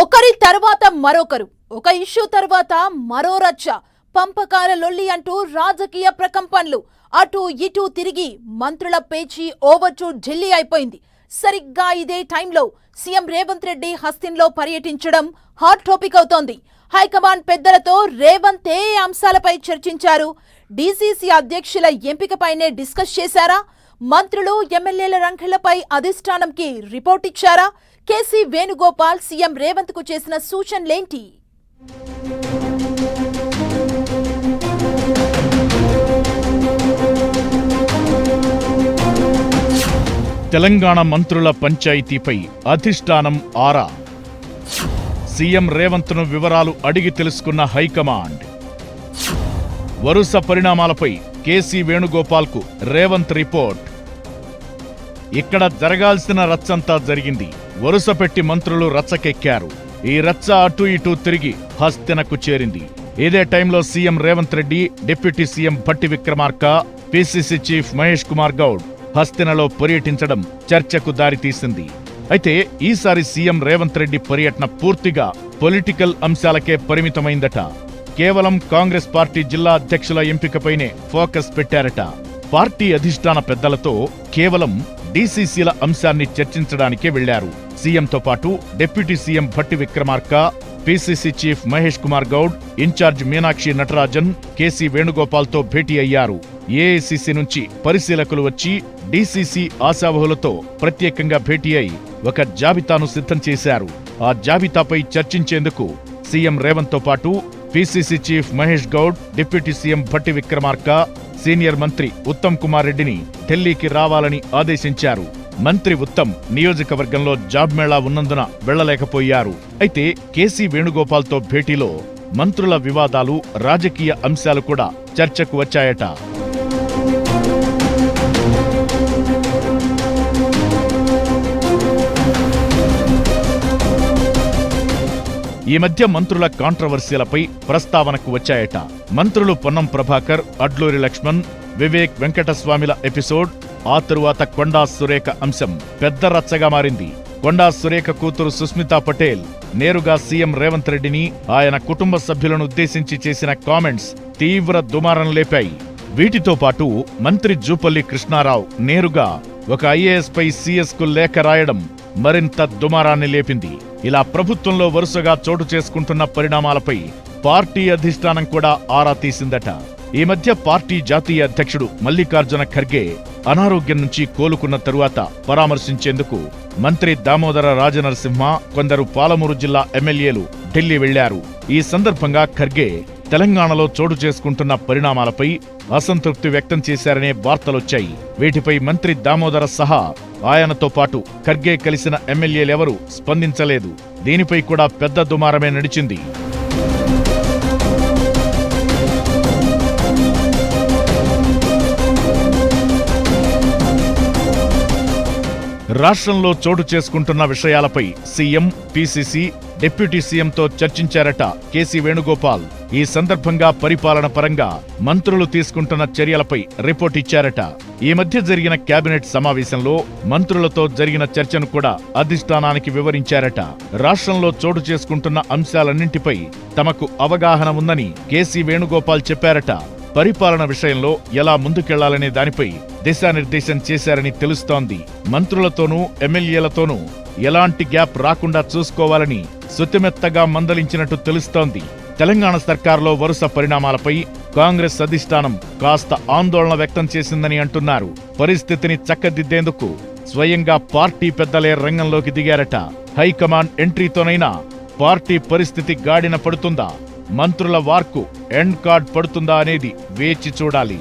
ఒకరి తర్వాత మరొకరు, ఒక ఇష్యూ తర్వాత మరో రచ్చ, పంపకాల లొల్లి అంటూ రాజకీయ ప్రకంపనలు అటు ఇటు తిరిగి మంత్రుల పేచీ ఓవర్ టు ఢిల్లీ అయిపోయింది. సరిగ్గా ఇదే టైంలో సీఎం రేవంత్ రెడ్డి హస్తిన్లో పర్యటించడం హాట్ టాపిక్ అవుతోంది. హైకమాండ్ పెద్దలతో రేవంత్ ఏ అంశాలపై చర్చించారు? డీసీసీ అధ్యక్షుల ఎంపికపైనే డిస్కస్ చేశారా? మంత్రులు ఎమ్మెల్యేల రంకెలపై అధిష్టానంకి రిపోర్ట్ ఇచ్చారా? కేసీ వేణుగోపాల్ సీఎం రేవంత్ కు చేసిన సూచనలేంటి? తెలంగాణ మంత్రుల పంచాయతీపై అధిష్టానం ఆరా. సీఎం రేవంత్ను వివరాలు అడిగి తెలుసుకున్న హైకమాండ్. వరుస పరిణామాలపై కేసీ వేణుగోపాల్కు రేవంత్ రిపోర్ట్. ఇక్కడ జరగాల్సిన రచ్చంతా జరిగింది. వరుస పెట్టి మంత్రులు రచ్చకెక్కారు. ఈ రచ్చ అటు ఇటు తిరిగి హస్తినకు చేరింది. ఇదే టైంలో CM Revanth Reddy, deputy CM Bhatti Vikramarka, PCC chief Mahesh Kumar Goud హస్తినలో పర్యటించడం చర్చకు దారితీసింది. అయితే ఈసారి సీఎం రేవంత్ రెడ్డి పర్యటన పూర్తిగా పొలిటికల్ అంశాలకే పరిమితమైందట. కేవలం కాంగ్రెస్ పార్టీ జిల్లా అధ్యక్షుల ఎంపికపైనే ఫోకస్ పెట్టారట. పార్టీ అధిష్టాన పెద్దలతో కేవలం డీసీసీల అంశాన్ని చర్చించడానికే వెళ్లారు. సీఎంతో పాటు deputy CM Bhatti Vikramarka, PCC chief Mahesh Kumar Goud, incharge Meenakshi Natarajan, KC వేణుగోపాల్తో భేటీ అయ్యారు. ఏఐసీసీ నుంచి పరిశీలకులు వచ్చి డీసీసీ ఆశావహులతో ప్రత్యేకంగా భేటీ అయి ఒక జాబితాను సిద్ధం చేశారు. ఆ జాబితాపై చర్చించేందుకు సీఎం రేవంత్తో పాటు PCC chief Mahesh Goud, deputy CM Bhatti Vikramarka, senior మంత్రి ఉత్తమ్ కుమార్ రెడ్డిని ఢిల్లీకి రావాలని ఆదేశించారు. మంత్రి ఉత్తమ్ నియోజకవర్గంలో జాబ్ మేళా ఉన్నందున వెళ్లలేకపోయారు. అయితే కేసీ వేణుగోపాల్తో భేటీలో మంత్రుల వివాదాలు, రాజకీయ అంశాలు కూడా చర్చకు వచ్చాయట. ఈ మధ్య మంత్రుల కాంట్రవర్సీలపై ప్రస్తావనకు వచ్చాయట. మంత్రులు పొన్నం ప్రభాకర్, అడ్లూరి లక్ష్మణ్, వివేక్ వెంకటస్వామిల ఎపిసోడ్, ఆ తరువాత కొండా సురేఖ అంశం పెద్ద రచ్చగా మారింది. కొండా సురేఖ కూతురు సుస్మితా పటేల్ నేరుగా సీఎం రేవంత్ రెడ్డిని, ఆయన కుటుంబ సభ్యులను ఉద్దేశించి చేసిన కామెంట్స్ తీవ్ర దుమారం లేపాయి. వీటితో పాటు మంత్రి జూపల్లి కృష్ణారావు నేరుగా ఒక ఐఏఎస్ పై సీఎస్ కు లేఖ రాయడం మరింత దుమారాన్ని లేపింది. ఇలా ప్రభుత్వంలో వరుసగా చోటు చేసుకుంటున్న పరిణామాలపై పార్టీ అధిష్టానం కూడా ఆరా తీసిందట. ఈ మధ్య పార్టీ జాతీయ అధ్యక్షుడు మల్లికార్జున ఖర్గే అనారోగ్యం నుంచి కోలుకున్న తరువాత పరామర్శించేందుకు మంత్రి దామోదర రాజనరసింహ, కొందరు పాలమూరు జిల్లా ఎమ్మెల్యేలు ఢిల్లీ వెళ్లారు. ఈ సందర్భంగా ఖర్గే తెలంగాణలో చోటు చేసుకుంటున్న పరిణామాలపై అసంతృప్తి వ్యక్తం చేశారనే వార్తలొచ్చాయి. వీటిపై మంత్రి దామోదర సహా ఆయనతో పాటు ఖర్గే కలిసిన ఎమ్మెల్యేలెవరూ స్పందించలేదు. దీనిపై కూడా పెద్ద దుమారమే నడిచింది. రాష్ట్రంలో చోటు చేసుకుంటున్న విషయాలపై సీఎం, పీసీసీ, డిప్యూటీ సీఎంతో చర్చించారట కేసీ వేణుగోపాల్. ఈ సందర్భంగా పరిపాలన పరంగా మంత్రులు తీసుకుంటున్న చర్యలపై రిపోర్ట్ ఇచ్చారట. ఈ మధ్య జరిగిన కేబినెట్ సమావేశంలో మంత్రులతో జరిగిన చర్చను కూడా అధిష్టానానికి వివరించారట. రాష్ట్రంలో చోటు చేసుకుంటున్న అంశాలన్నింటిపై తమకు అవగాహన ఉందని కేసీ వేణుగోపాల్ చెప్పారట. పరిపాలన విషయంలో ఎలా ముందుకెళ్లాలనే దానిపై దిశానిర్దేశం చేశారని తెలుస్తోంది. మంత్రులతోనూ ఎమ్మెల్యేలతోనూ ఎలాంటి గ్యాప్ రాకుండా చూసుకోవాలని సుతిమెత్తగా మందలించినట్టు తెలుస్తోంది. తెలంగాణ సర్కార్లో వరుస పరిణామాలపై కాంగ్రెస్ అధిష్టానం కాస్త ఆందోళన వ్యక్తం చేసిందని అంటున్నారు. పరిస్థితిని చక్కదిద్దేందుకు స్వయంగా పార్టీ పెద్దలే రంగంలోకి దిగారట. హైకమాండ్ ఎంట్రీతోనైనా పార్టీ పరిస్థితి గాడిన పడుతుందా, మంత్రుల వార్కు ఎండ్ కార్డ్ పడుతుందా అనేది వేచి చూడాలి.